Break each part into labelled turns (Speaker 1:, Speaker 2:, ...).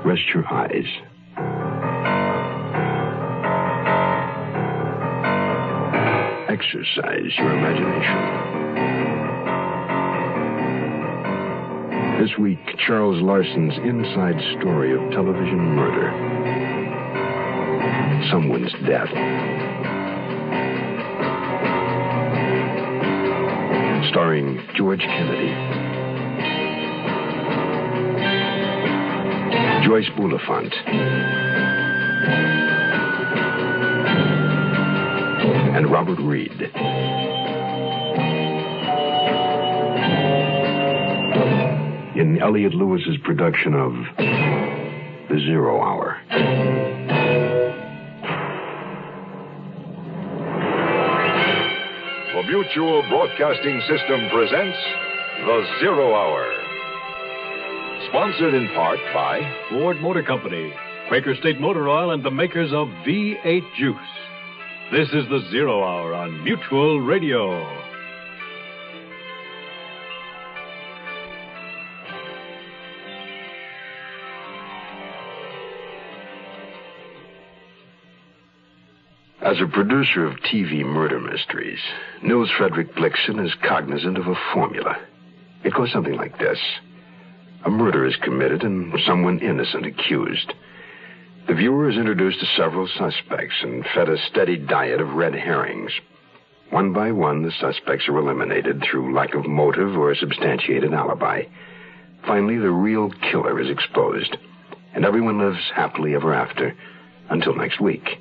Speaker 1: Rest your eyes. Exercise your imagination. This week, Charles Larson's inside story of television murder. Someone's death. Starring George Kennedy, Joyce Bulifant, and Robert Reed. In Elliot Lewis's production of The Zero Hour.
Speaker 2: The Mutual Broadcasting System presents The Zero Hour. Sponsored in part by
Speaker 3: Ford Motor Company, Quaker State Motor Oil, and the makers of V8 Juice. This is The Zero Hour on Mutual Radio.
Speaker 1: As a producer of TV murder mysteries, Nils Frederick Blixen is cognizant of a formula. It goes something like this. A murder is committed and someone innocent accused. The viewer is introduced to several suspects and fed a steady diet of red herrings. One by one, the suspects are eliminated through lack of motive or a substantiated alibi. Finally, the real killer is exposed, and everyone lives happily ever after until next week.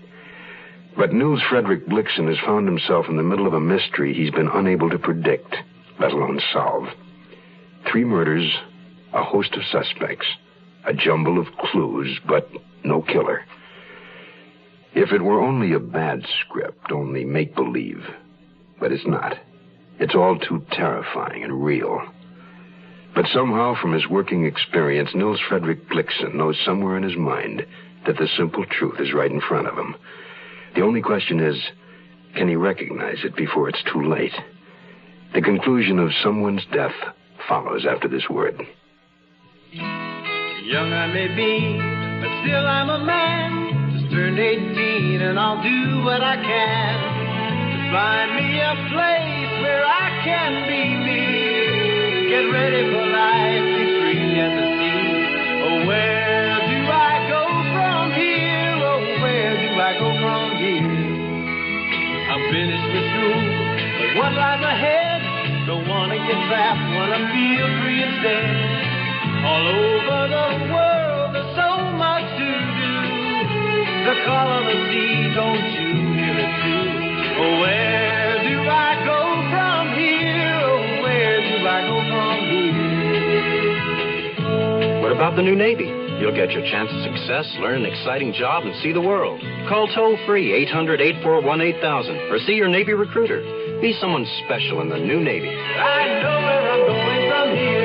Speaker 1: But Nils Frederick Blixen has found himself in the middle of a mystery he's been unable to predict, let alone solve. 3 murders, a host of suspects, a jumble of clues, but no killer. If it were only a bad script, only make-believe. But it's not. It's all too terrifying and real. But somehow, from his working experience, Nils Frederick Blixen knows somewhere in his mind that the simple truth is right in front of him. The only question is, can he recognize it before it's too late? The conclusion of someone's death follows after this word.
Speaker 4: Young I may be, but still I'm a man. Just turned 18 and I'll do what I can to find me a place where I can be me. Get ready for life, be free at the sea. Oh, where do I go from here? Oh, where do I go from here? I'm finished with school, but what lies ahead? Don't want to get trapped, want to feel free instead. All over the world, there's so much to do. The call of the sea, don't you hear it too? Oh, where do I go from here? Oh, where do I go from here?
Speaker 5: What about the new Navy? You'll get your chance at success, learn an exciting job, and see the world. Call toll-free 800-841-8000 or see your Navy recruiter. Be someone special in the new Navy.
Speaker 4: I know where I'm going from here.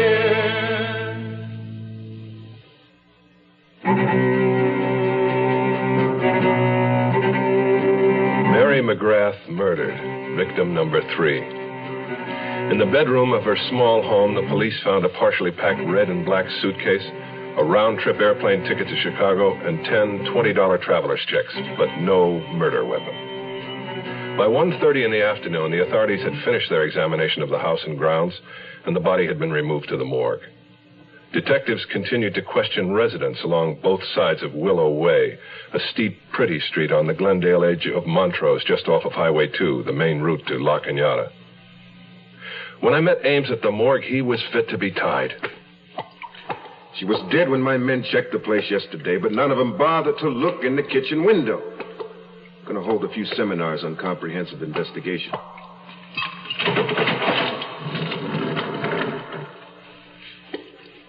Speaker 6: Mary McGrath murdered, victim number 3. In the bedroom of her small home, the police found a partially packed red and black suitcase, a round-trip airplane ticket to Chicago, and 10 $20 traveler's checks, but no murder weapon. By 1:30 in the afternoon, the authorities had finished their examination of the house and grounds, and the body had been removed to the morgue. Detectives continued to question residents along both sides of Willow Way, a steep, pretty street on the Glendale edge of Montrose, just off of Highway 2, the main route to La Cañada. When I met Ames at the morgue, he was fit to be tied.
Speaker 7: She was dead when my men checked the place yesterday, but none of them bothered to look in the kitchen window. I'm going to hold a few seminars on comprehensive investigation.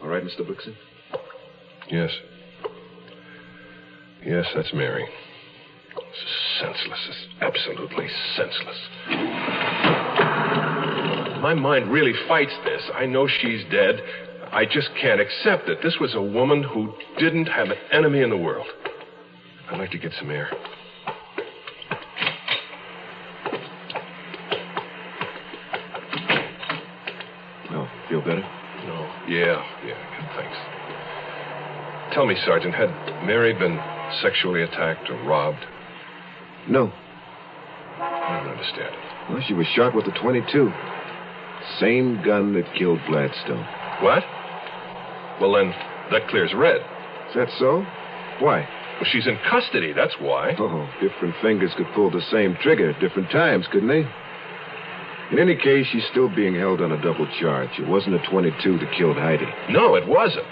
Speaker 7: All right, Mr. Blixen?
Speaker 6: Yes. Yes, that's Mary. Senseless. It's absolutely senseless. My mind really fights this. I know she's dead. I just can't accept it. This was a woman who didn't have an enemy in the world. I'd like to get some air.
Speaker 7: Oh, feel better?
Speaker 6: No. Yeah, good, thanks. Tell me, Sergeant, had Mary been sexually attacked or robbed?
Speaker 7: No.
Speaker 6: I don't understand it.
Speaker 7: Well, she was shot with a .22. Same gun that killed Gladstone.
Speaker 6: What? Well, then, that clears Red.
Speaker 7: Is that so? Why?
Speaker 6: Well, she's in custody, that's why.
Speaker 7: Oh, different fingers could pull the same trigger at different times, couldn't they? In any case, she's still being held on a double charge. It wasn't a .22 that killed Heidi.
Speaker 6: No, it wasn't.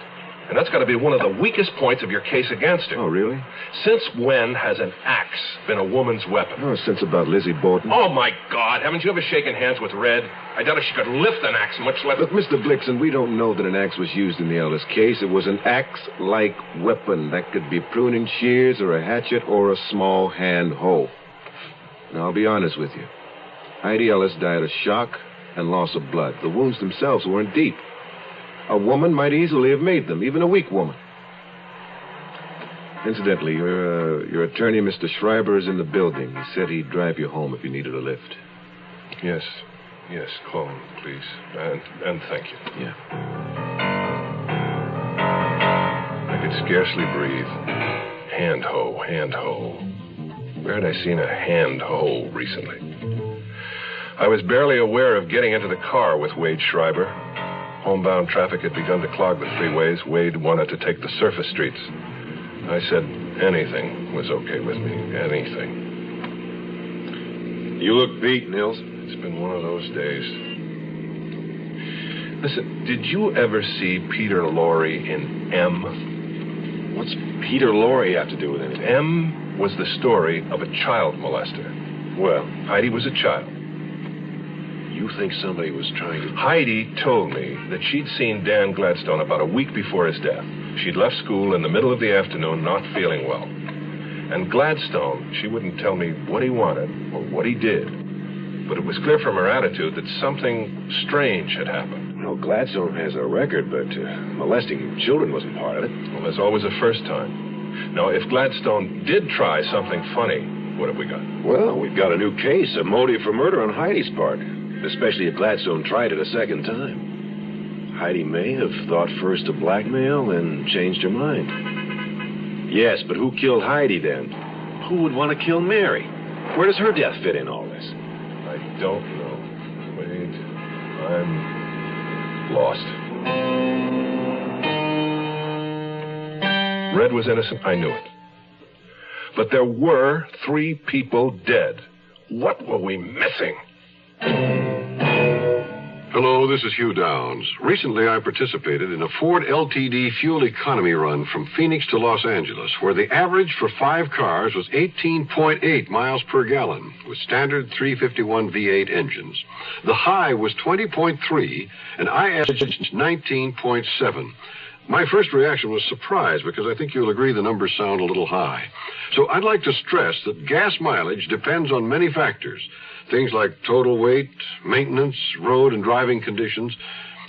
Speaker 6: And that's got to be one of the weakest points of your case against her.
Speaker 7: Oh, really?
Speaker 6: Since when has an axe been a woman's weapon?
Speaker 7: Oh, since about Lizzie Borden.
Speaker 6: Oh, my God. Haven't you ever shaken hands with Red? I doubt if she could lift an axe, much less...
Speaker 7: Look, Mr. Blixen, we don't know that an axe was used in the Ellis case. It was an axe-like weapon. That could be pruning shears or a hatchet or a small hand hoe. Now, I'll be honest with you. Heidi Ellis died of shock and loss of blood. The wounds themselves weren't deep. A woman might easily have made them, even a weak woman. Incidentally, your attorney, Mr. Schreiber, is in the building. He said he'd drive you home if you needed a lift.
Speaker 6: Yes, call him, please. And thank you.
Speaker 7: Yeah.
Speaker 6: I could scarcely breathe. Hand hoe. Where had I seen a hand hoe recently? I was barely aware of getting into the car with Wade Schreiber. Homebound traffic had begun to clog the freeways. Wade wanted to take the surface streets. I said anything was okay with me. Anything.
Speaker 7: You look beat, Nils.
Speaker 6: It's been one of those days. Listen, did you ever see Peter Lorre in M?
Speaker 7: What's Peter Lorre have to do with anything?
Speaker 6: M was the story of a child molester.
Speaker 7: Well,
Speaker 6: Heidi was a child.
Speaker 7: you think somebody was trying to...
Speaker 6: Heidi told me that she'd seen Dan Gladstone about a week before his death. She'd left school in the middle of the afternoon, not feeling well. And Gladstone, she wouldn't tell me what he wanted or what he did. But it was clear from her attitude that something strange had happened.
Speaker 7: Well, Gladstone has a record, but molesting children wasn't part of it.
Speaker 6: Well, there's always a first time. Now, if Gladstone did try something funny, what have we got?
Speaker 7: Well, we've got a new case, a motive for murder on Heidi's part. Especially if Gladstone tried it a second time. Heidi may have thought first of blackmail, then changed her mind. Yes, but who killed Heidi then? Who would want to kill Mary? Where does her death fit in all this?
Speaker 6: I don't know. Wait, I'm lost. Red was innocent, I knew it. But there were 3 people dead. What were we missing?
Speaker 8: Hello, this is Hugh Downs. Recently, I participated in a Ford LTD fuel economy run from Phoenix to Los Angeles, where the average for 5 cars was 18.8 miles per gallon, with standard 351 V8 engines. The high was 20.3, and I averaged 19.7. My first reaction was surprise, because I think you'll agree the numbers sound a little high. So I'd like to stress that gas mileage depends on many factors. Things like total weight, maintenance, road and driving conditions.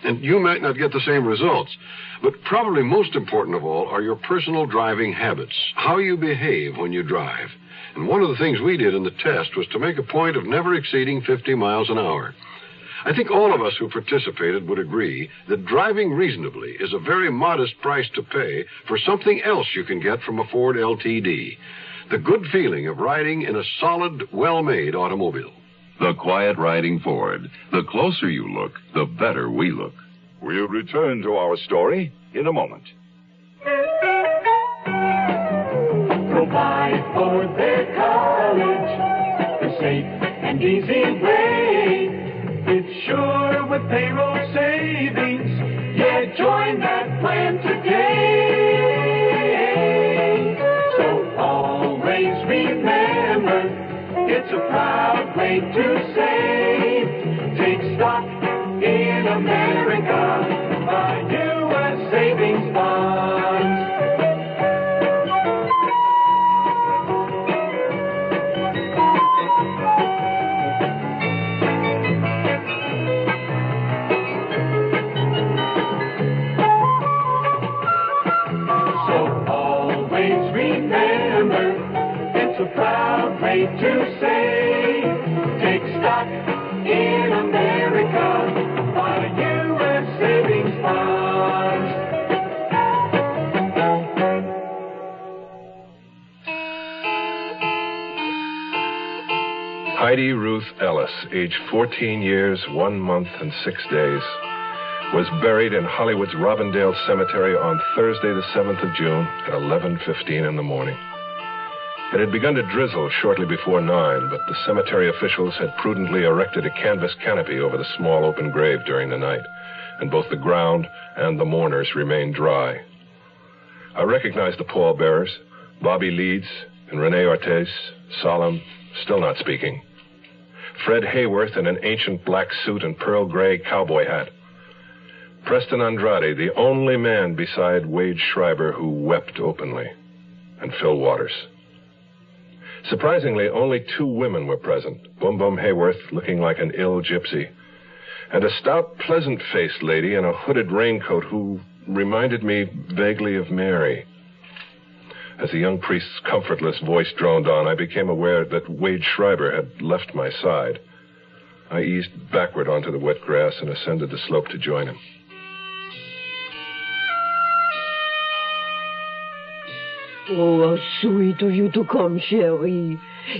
Speaker 8: And you might not get the same results. But probably most important of all are your personal driving habits, how you behave when you drive. And one of the things we did in the test was to make a point of never exceeding 50 miles an hour. I think all of us who participated would agree that driving reasonably is a very modest price to pay for something else you can get from a Ford LTD. The good feeling of riding in a solid, well-made automobile.
Speaker 9: The quiet riding Ford. The closer you look, the better we look.
Speaker 2: We'll return to our story in a moment.
Speaker 4: Provide for their college the safe and easy way. It's sure with payroll savings. Yeah, join that plan today. So always remember, it's a proud way to save. Take stock in America. Buy U.S. savings bonds. So always remember, it's a proud way to save. Take stock in America. Buy U.S. savings bonds.
Speaker 6: Heidi Ruth Ellis, age 14 years, 1 month, and 6 days, was buried in Hollywood's Robindale Cemetery on Thursday, the 7th of June at 11:15 in the morning. It had begun to drizzle shortly before 9, but the cemetery officials had prudently erected a canvas canopy over the small open grave during the night, and both the ground and the mourners remained dry. I recognized the pallbearers, Bobby Leeds and Renee Ortiz, solemn, still not speaking. Fred Hayworth in an ancient black suit and pearl gray cowboy hat. Preston Andrade, the only man beside Wade Schreiber who wept openly. And Phil Waters. Surprisingly, only 2 women were present. Boom Boom Hayworth, looking like an ill gypsy, and a stout, pleasant-faced lady in a hooded raincoat who reminded me vaguely of Mary. As the young priest's comfortless voice droned on, I became aware that Wade Schreiber had left my side. I eased backward onto the wet grass and ascended the slope to join him.
Speaker 10: Oh, how sweet of you to come, Sherry.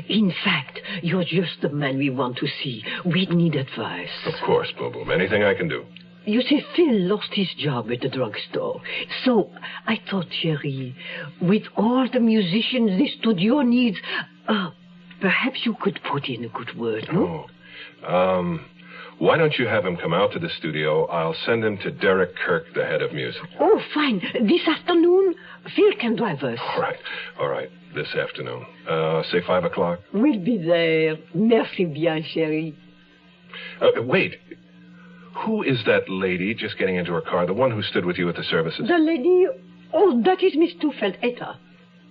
Speaker 10: In fact, you're just the man we want to see. We need advice.
Speaker 6: Of course, Boom Boom. Anything I can do.
Speaker 10: You see, Phil lost his job at the drugstore. So I thought, Sherry, with all the musicians the studio needs, perhaps you could put in a good word, no?
Speaker 6: Oh. Why don't you have him come out to the studio? I'll send him to Derek Kirk, the head of music.
Speaker 10: Oh, fine. This afternoon, Phil can drive us.
Speaker 6: All right. This afternoon. Say 5 o'clock.
Speaker 10: We'll be there. Merci bien, Sherry.
Speaker 6: Wait. Who is that lady just getting into her car? The one who stood with you at the services?
Speaker 10: The lady... Oh, that is Miss Tufeld, Etta.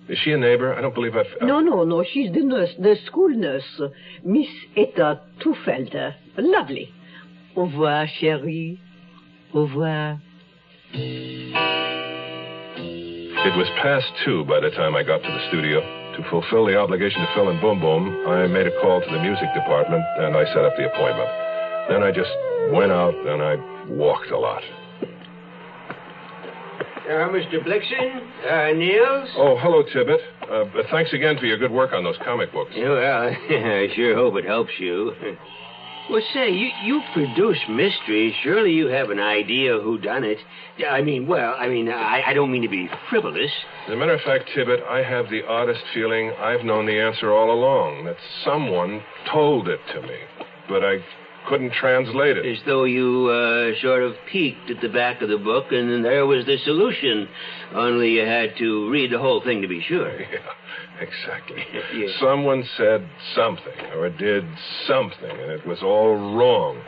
Speaker 6: Is she a neighbor? I don't believe I've...
Speaker 10: No. She's the nurse, the school nurse. Miss Etta Tufeld. Lovely. Au revoir, chérie. Au revoir.
Speaker 6: It was past 2 by the time I got to the studio. To fulfill the obligation to Phil and Boom Boom, I made a call to the music department, and I set up the appointment. Then I just went out, and I walked a lot.
Speaker 11: Mr. Blixen? Niels?
Speaker 6: Oh, hello, Tibbet. Thanks again for your good work on those comic books.
Speaker 11: Yeah, well, I sure hope it helps you. Well, say, you produce mysteries. Surely you have an idea who done it. I don't mean to be frivolous.
Speaker 6: As a matter of fact, Tibbet, I have the oddest feeling I've known the answer all along, that someone told it to me, but I couldn't translate it.
Speaker 11: As though you sort of peeked at the back of the book, and then there was the solution. Only you had to read the whole thing to be sure.
Speaker 6: Yeah, exactly.
Speaker 11: Yeah.
Speaker 6: Someone said something or did something, and it was all wrong.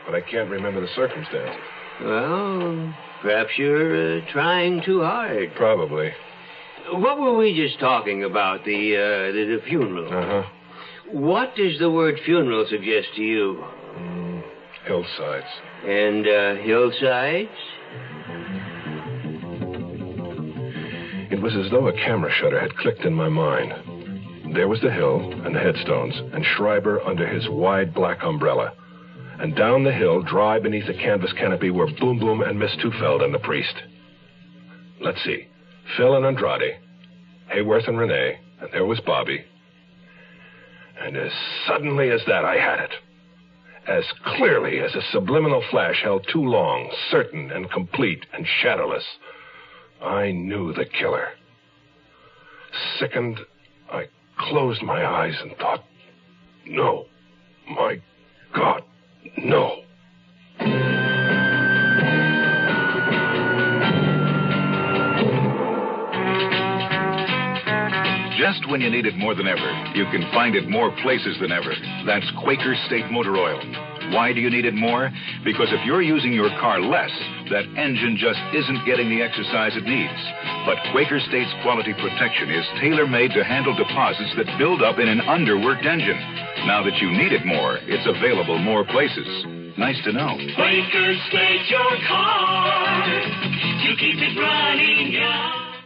Speaker 6: But I can't remember the circumstance.
Speaker 11: Well, perhaps you're trying too hard.
Speaker 6: Probably.
Speaker 11: What were we just talking about? The funeral.
Speaker 6: Uh-huh.
Speaker 11: What does the word funeral suggest to you?
Speaker 6: Hillsides.
Speaker 11: And hillsides?
Speaker 6: It was as though a camera shutter had clicked in my mind. There was the hill and the headstones, and Schreiber under his wide black umbrella. And down the hill, dry beneath the canvas canopy, were Boom Boom and Miss Tufeld and the priest. Let's see. Phil and Andrade, Hayworth and Renee, and there was Bobby. And as suddenly as that, I had it. As clearly as a subliminal flash held too long, certain and complete and shadowless, I knew the killer. Sickened, I closed my eyes and thought, no, my God, no.
Speaker 9: Just when you need it more than ever, you can find it more places than ever. That's Quaker State Motor Oil. Why do you need it more? Because if you're using your car less, that engine just isn't getting the exercise it needs. But Quaker State's quality protection is tailor-made to handle deposits that build up in an underworked engine. Now that you need it more, it's available more places. Nice to know.
Speaker 12: Quaker State your car to keep it running out.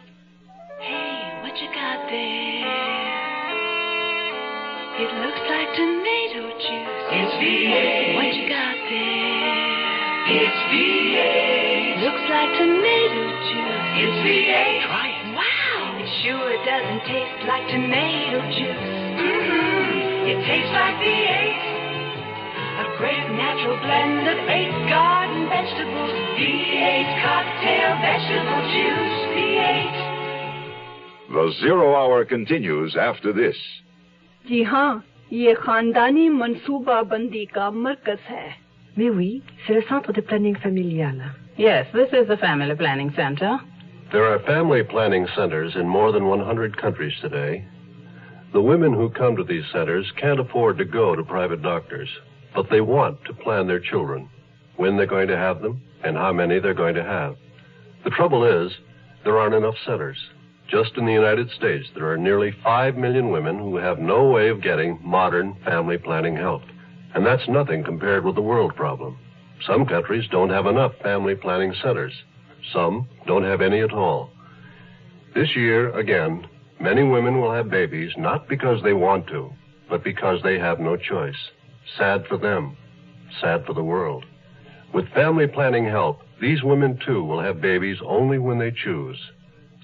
Speaker 13: Hey, what you got there? It looks like tomato juice.
Speaker 12: It's V8.
Speaker 13: What you got there?
Speaker 12: It's V8.
Speaker 13: Looks like tomato juice.
Speaker 12: It's V8.
Speaker 13: Try it. Wow, it sure doesn't taste like tomato juice.
Speaker 12: Mm-hmm.
Speaker 13: It tastes like V8. A great natural blend of 8 garden vegetables. V8 cocktail vegetable juice. V8.
Speaker 2: The Zero Hour continues after this.
Speaker 14: जी हाँ, ये खानदानी मंसूबा बंदी का मरकज है.
Speaker 10: Mais oui, c'est le centre de planning familial.
Speaker 15: Yes, this is the family planning center.
Speaker 16: There are family planning centers in more than 100 countries today. The women who come to these centers can't afford to go to private doctors, but they want to plan their children, when they're going to have them, and how many they're going to have. The trouble is, there aren't enough centers. Just in the United States, there are nearly 5 million women who have no way of getting modern family planning help. And that's nothing compared with the world problem. Some countries don't have enough family planning centers. Some don't have any at all. This year, again, many women will have babies not because they want to, but because they have no choice. Sad for them. Sad for the world. With family planning help, these women, too, will have babies only when they choose.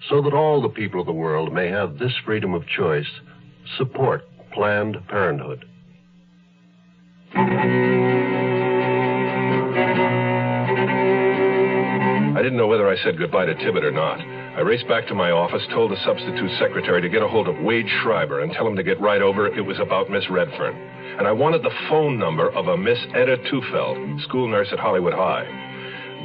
Speaker 16: So that all the people of the world may have this freedom of choice, support Planned Parenthood.
Speaker 6: I didn't know whether I said goodbye to Tibbet or not. I raced back to my office, told the substitute secretary to get a hold of Wade Schreiber and tell him to get right over. It was about Miss Redfern. And I wanted the phone number of a Miss Etta Tufeld, school nurse at Hollywood High.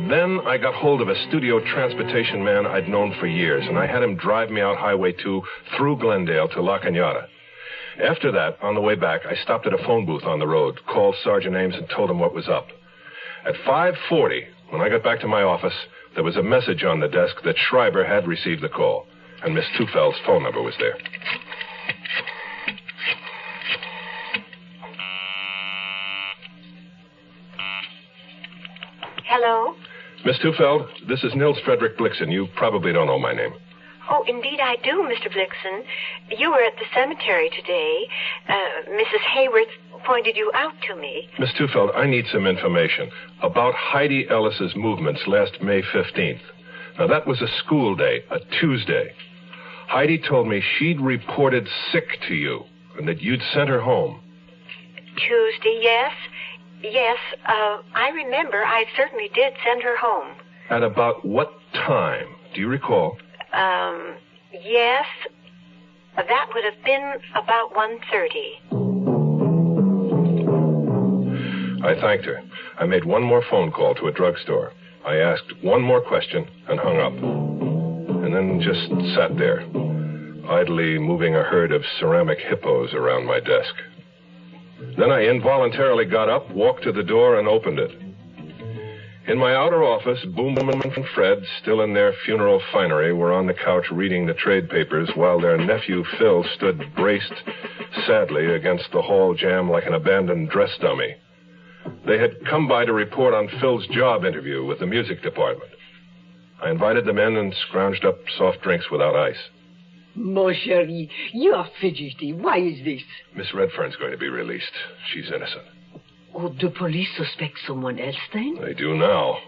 Speaker 6: Then I got hold of a studio transportation man I'd known for years, and I had him drive me out Highway 2 through Glendale to La Cañada. After that, on the way back, I stopped at a phone booth on the road, called Sergeant Ames, and told him what was up. At 5:40, when I got back to my office, there was a message on the desk that Schreiber had received the call, and Miss Tufeld's phone number was there.
Speaker 17: Hello?
Speaker 6: Miss Tufeld, this is Nils Frederick Blixen. You probably don't know my name.
Speaker 17: Oh, indeed I do, Mr. Blixen. You were at the cemetery today. Mrs. Hayworth pointed you out to me.
Speaker 6: Miss Tufeld, I need some information about Heidi Ellis's movements last May 15th. Now, that was a school day, a Tuesday. Heidi told me she'd reported sick to you and that you'd sent her home.
Speaker 17: Tuesday, yes. Yes, I remember. I certainly did send her home.
Speaker 6: At about what time? Do you recall?
Speaker 17: Yes. That would have been about 1:30.
Speaker 6: I thanked her. I made one more phone call to a drugstore. I asked one more question and hung up. And then just sat there, idly moving a herd of ceramic hippos around my desk. Then I involuntarily got up, walked to the door, and opened it. In my outer office, Boom and Fred, still in their funeral finery, were on the couch reading the trade papers while their nephew Phil stood braced sadly against the hall jamb like an abandoned dress dummy. They had come by to report on Phil's job interview with the music department. I invited them in and scrounged up soft drinks without ice.
Speaker 10: Mon chéri, you are fidgety. Why is this?
Speaker 6: Miss Redfern's going to be released. She's innocent.
Speaker 10: Oh, the police suspect someone else, then?
Speaker 6: They do now.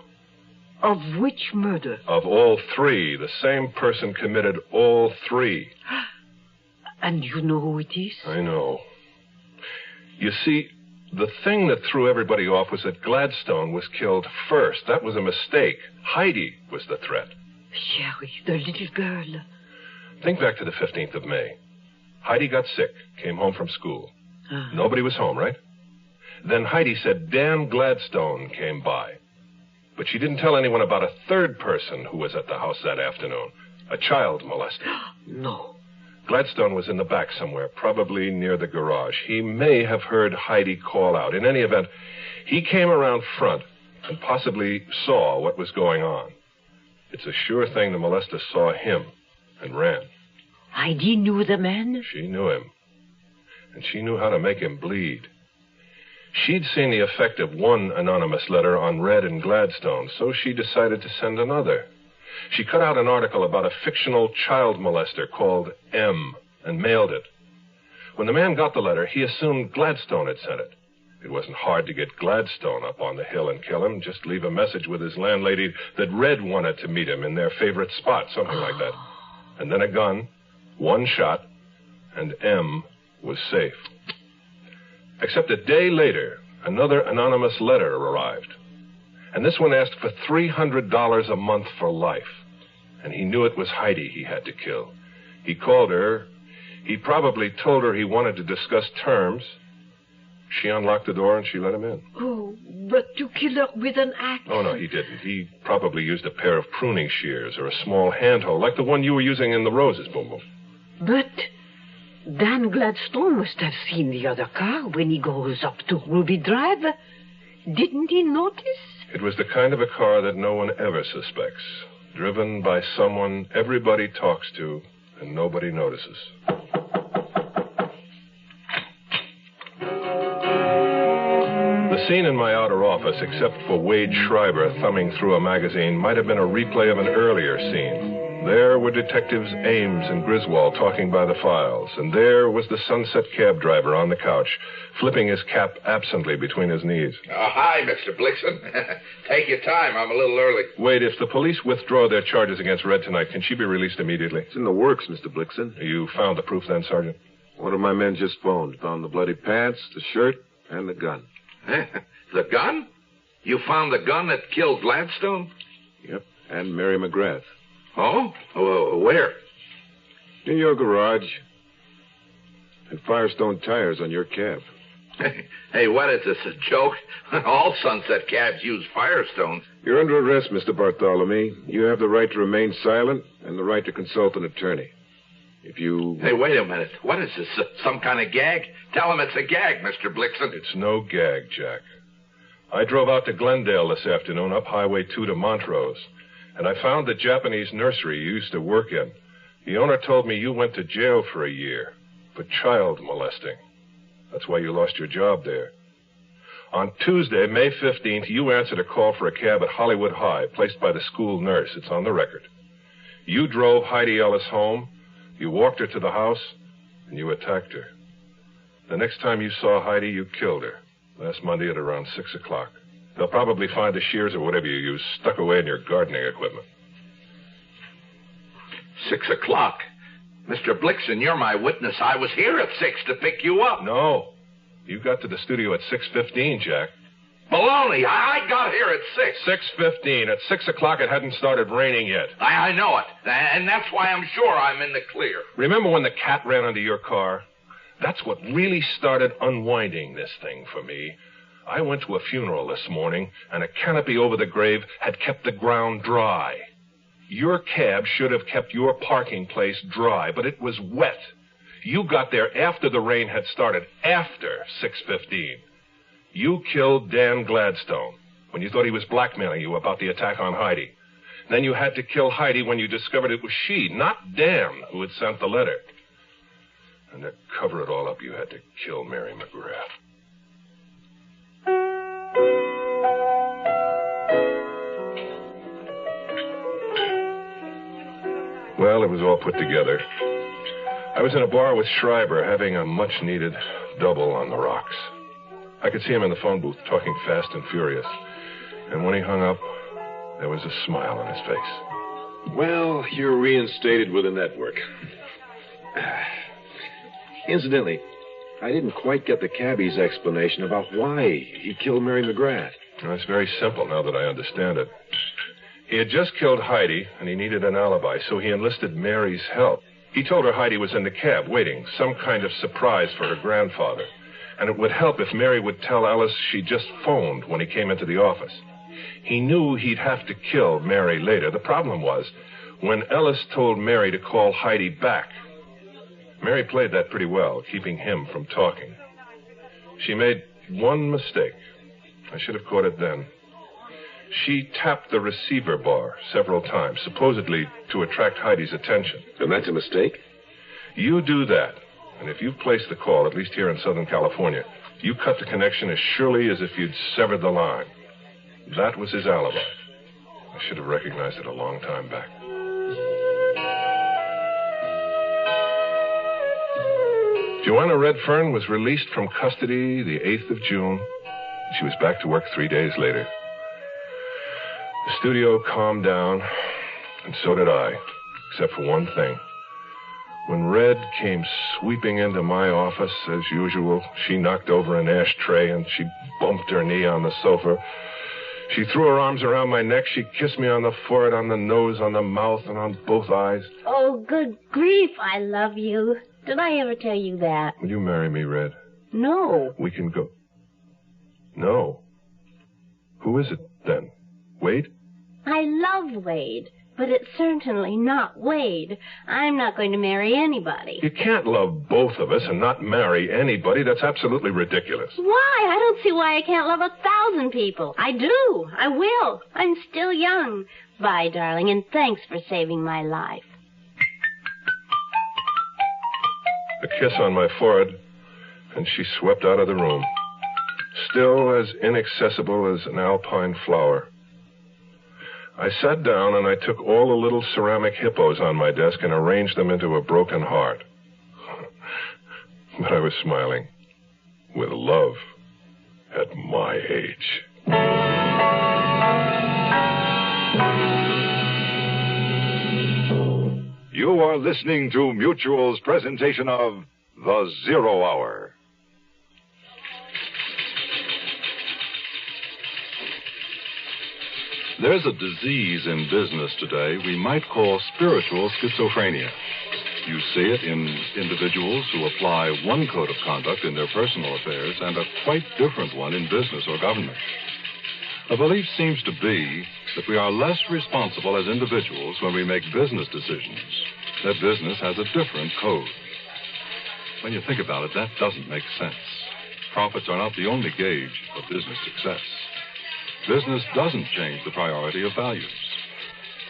Speaker 10: Of which murder?
Speaker 6: Of all three. The same person committed all three.
Speaker 10: And you know who it is?
Speaker 6: I know. You see, the thing that threw everybody off was that Gladstone was killed first. That was a mistake. Heidi was the threat.
Speaker 10: Sherry, the little girl.
Speaker 6: Think back to the 15th of May. Heidi got sick, came home from school. Nobody was home, right? Then Heidi said Dan Gladstone came by. But she didn't tell anyone about a third person who was at the house that afternoon, a child molester.
Speaker 10: No.
Speaker 6: Gladstone was in the back somewhere, probably near the garage. He may have heard Heidi call out. In any event, he came around front and possibly saw what was going on. It's a sure thing the molester saw him and ran.
Speaker 10: Heidi knew the man?
Speaker 6: She knew him. And she knew how to make him bleed. She'd seen the effect of one anonymous letter on Red and Gladstone, so she decided to send another. She cut out an article about a fictional child molester called M and mailed it. When the man got the letter, he assumed Gladstone had sent it. It wasn't hard to get Gladstone up on the hill and kill him. Just leave a message with his landlady that Red wanted to meet him in their favorite spot, something like that. And then a gun, one shot, and M was safe. Except a day later, another anonymous letter arrived. And this one asked for $300 a month for life. And he knew it was Heidi he had to kill. He called her. He probably told her he wanted to discuss terms. She unlocked the door and she let him in.
Speaker 10: Oh, but you killed her with an axe.
Speaker 6: Oh, no, he didn't. He probably used a pair of pruning shears or a small handhold, like the one you were using in the roses, Boom Boom.
Speaker 10: But Dan Gladstone must have seen the other car when he goes up to Ruby Drive. Didn't he notice?
Speaker 6: It was the kind of a car that no one ever suspects. Driven by someone everybody talks to and nobody notices. The scene in my outer office, except for Wade Schreiber thumbing through a magazine, might have been a replay of an earlier scene. There were Detectives Ames and Griswold talking by the files, and there was the Sunset cab driver on the couch, flipping his cap absently between his knees.
Speaker 18: Hi, Mr. Blixen. Take your time. I'm a little early.
Speaker 6: Wade, if the police withdraw their charges against Red tonight, can she be released immediately?
Speaker 7: It's in the works, Mr. Blixen.
Speaker 6: You found the proof then, Sergeant?
Speaker 7: One of my men just phoned. Found the bloody pants, the shirt, and the gun.
Speaker 18: The gun? You found the gun that killed Gladstone?
Speaker 7: Yep, and Mary McGrath.
Speaker 18: Oh? Where?
Speaker 7: In your garage. And Firestone tires on your cab.
Speaker 18: Hey, what is this, a joke? All Sunset cabs use Firestones.
Speaker 7: You're under arrest, Mr. Bartholomew. You have the right to remain silent and the right to consult an attorney. If you...
Speaker 18: Hey, wait a minute. What is this, some kind of gag? Tell him it's a gag, Mr. Blixen.
Speaker 6: It's no gag, Jack. I drove out to Glendale this afternoon, up Highway 2 to Montrose, and I found the Japanese nursery you used to work in. The owner told me you went to jail for a year for child molesting. That's why you lost your job there. On Tuesday, May 15th, you answered a call for a cab at Hollywood High, placed by the school nurse. It's on the record. You drove Heidi Ellis home, you walked her to the house, and you attacked her. The next time you saw Heidi, you killed her, last Monday at around 6 o'clock. They'll probably find the shears or whatever you used stuck away in your gardening equipment.
Speaker 18: 6 o'clock? Mr. Blixen, you're my witness. I was here at 6 to pick you up.
Speaker 6: No. You got to the studio at 6:15, Jack.
Speaker 18: Baloney. I got here at 6.
Speaker 6: 6:15. At 6 o'clock, it hadn't started raining yet.
Speaker 18: I know it. And that's why I'm sure I'm in the clear.
Speaker 6: Remember when the cat ran under your car? That's what really started unwinding this thing for me. I went to a funeral this morning, and a canopy over the grave had kept the ground dry. Your cab should have kept your parking place dry, but it was wet. You got there after the rain had started, after 6:15. You killed Dan Gladstone when you thought he was blackmailing you about the attack on Heidi. Then you had to kill Heidi when you discovered it was she, not Dan, who had sent the letter. And to cover it all up, you had to kill Mary McGrath. Well, it was all put together. I was in a bar with Schreiber having a much-needed double on the rocks. I could see him in the phone booth talking fast and furious. And when he hung up, there was a smile on his face.
Speaker 7: Well, you're reinstated with the network. Incidentally, I didn't quite get the cabbie's explanation about why he killed Mary McGrath.
Speaker 6: Well, it's very simple now that I understand it. He had just killed Heidi, and he needed an alibi, so he enlisted Mary's help. He told her Heidi was in the cab, waiting, some kind of surprise for her grandfather. And it would help if Mary would tell Ellis she just phoned when he came into the office. He knew he'd have to kill Mary later. The problem was, when Ellis told Mary to call Heidi back, Mary played that pretty well, keeping him from talking. She made one mistake. I should have caught it then. She tapped the receiver bar several times, supposedly to attract Heidi's attention.
Speaker 7: And that's a mistake?
Speaker 6: You do that, and if you place the call, at least here in Southern California, you cut the connection as surely as if you'd severed the line. That was his alibi. I should have recognized it a long time back. Joanna Redfern was released from custody the 8th of June. She was back to work 3 days later. The studio calmed down, and so did I, except for one thing. When Red came sweeping into my office, as usual, she knocked over an ashtray and she bumped her knee on the sofa. She threw her arms around my neck. She kissed me on the forehead, on the nose, on the mouth, and on both eyes.
Speaker 19: Oh, good grief, I love you. Did I ever tell you that?
Speaker 6: Will you marry me, Red?
Speaker 19: No.
Speaker 6: We can go. No. Who is it, then? Wade?
Speaker 19: I love Wade, but it's certainly not Wade. I'm not going to marry anybody.
Speaker 6: You can't love both of us and not marry anybody. That's absolutely ridiculous.
Speaker 19: Why? I don't see why I can't love 1,000 people. I do. I will. I'm still young. Bye, darling, and thanks for saving my life.
Speaker 6: A kiss on my forehead, and she swept out of the room, still as inaccessible as an alpine flower. I sat down and I took all the little ceramic hippos on my desk and arranged them into a broken heart. But I was smiling with love at my age.
Speaker 2: You are listening to Mutual's presentation of The Zero Hour.
Speaker 20: There's a disease in business today we might call spiritual schizophrenia. You see it in individuals who apply one code of conduct in their personal affairs and a quite different one in business or government. The belief seems to be that we are less responsible as individuals when we make business decisions, that business has a different code. When you think about it, that doesn't make sense. Profits are not the only gauge of business success. Business doesn't change the priority of values.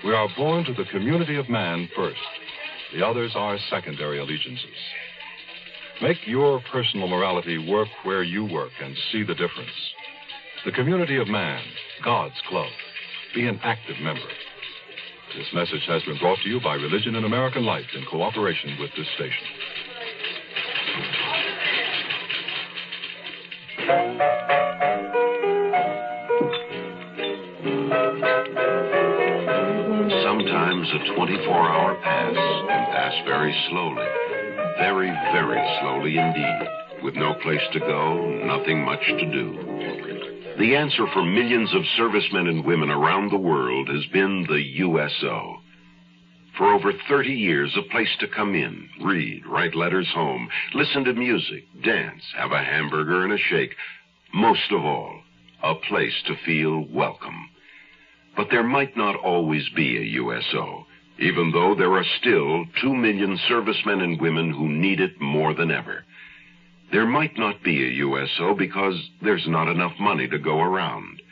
Speaker 20: We are born to the community of man first. The others are secondary allegiances. Make your personal morality work where you work and see the difference. The community of man, God's club. Be an active member. This message has been brought to you by Religion and American Life in cooperation with this station.
Speaker 1: Sometimes a 24-hour pass can pass very slowly. Very, very slowly indeed. With no place to go, nothing much to do. The answer for millions of servicemen and women around the world has been the USO. For over 30 years, a place to come in, read, write letters home, listen to music, dance, have a hamburger and a shake. Most of all, a place to feel welcome. But there might not always be a USO, even though there are still 2 million servicemen and women who need it more than ever. There might not be a USO because there's not enough money to go around.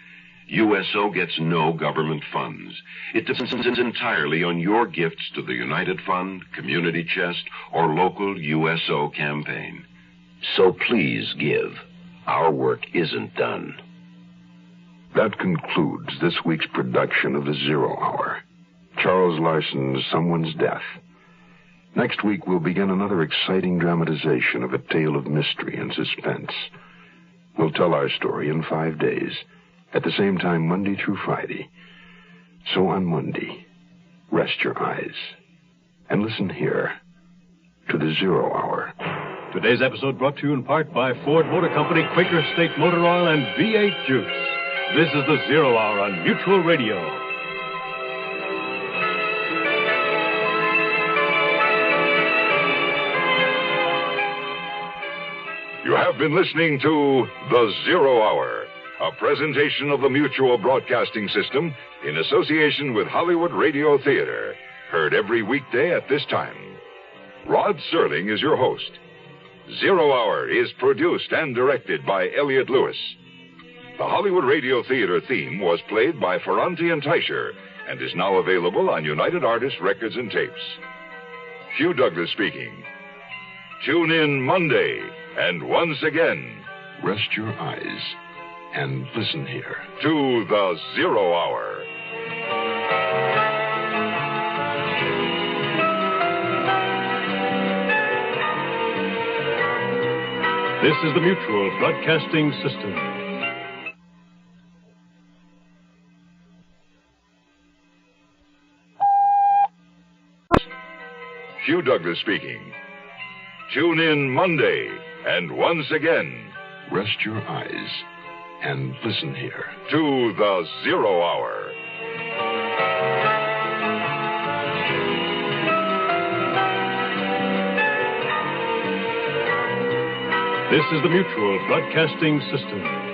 Speaker 1: USO gets no government funds. It depends entirely on your gifts to the United Fund, Community Chest, or local USO campaign. So please give. Our work isn't done.
Speaker 21: That concludes this week's production of The Zero Hour. Charles Larson's Someone's Death. Next week, we'll begin another exciting dramatization of a tale of mystery and suspense. We'll tell our story in 5 days, at the same time Monday through Friday. So on Monday, rest your eyes and listen here to The Zero Hour.
Speaker 3: Today's episode brought to you in part by Ford Motor Company, Quaker State Motor Oil, and V8 Juice. This is The Zero Hour on Mutual Radio.
Speaker 2: You have been listening to The Zero Hour, a presentation of the Mutual Broadcasting System in association with Hollywood Radio Theater, heard every weekday at this time. Rod Serling is your host. Zero Hour is produced and directed by Elliott Lewis. The Hollywood Radio Theater theme was played by Ferranti and Teicher and is now available on United Artists Records and Tapes. Hugh Douglas speaking. Tune in Monday, and once again,
Speaker 21: rest your eyes and listen here
Speaker 2: to The Zero Hour.
Speaker 3: This is the Mutual Broadcasting System.
Speaker 2: Hugh Douglas speaking. Tune in Monday, and once again,
Speaker 21: rest your eyes and listen here
Speaker 2: to the Zero Hour.
Speaker 3: This is the Mutual Broadcasting System.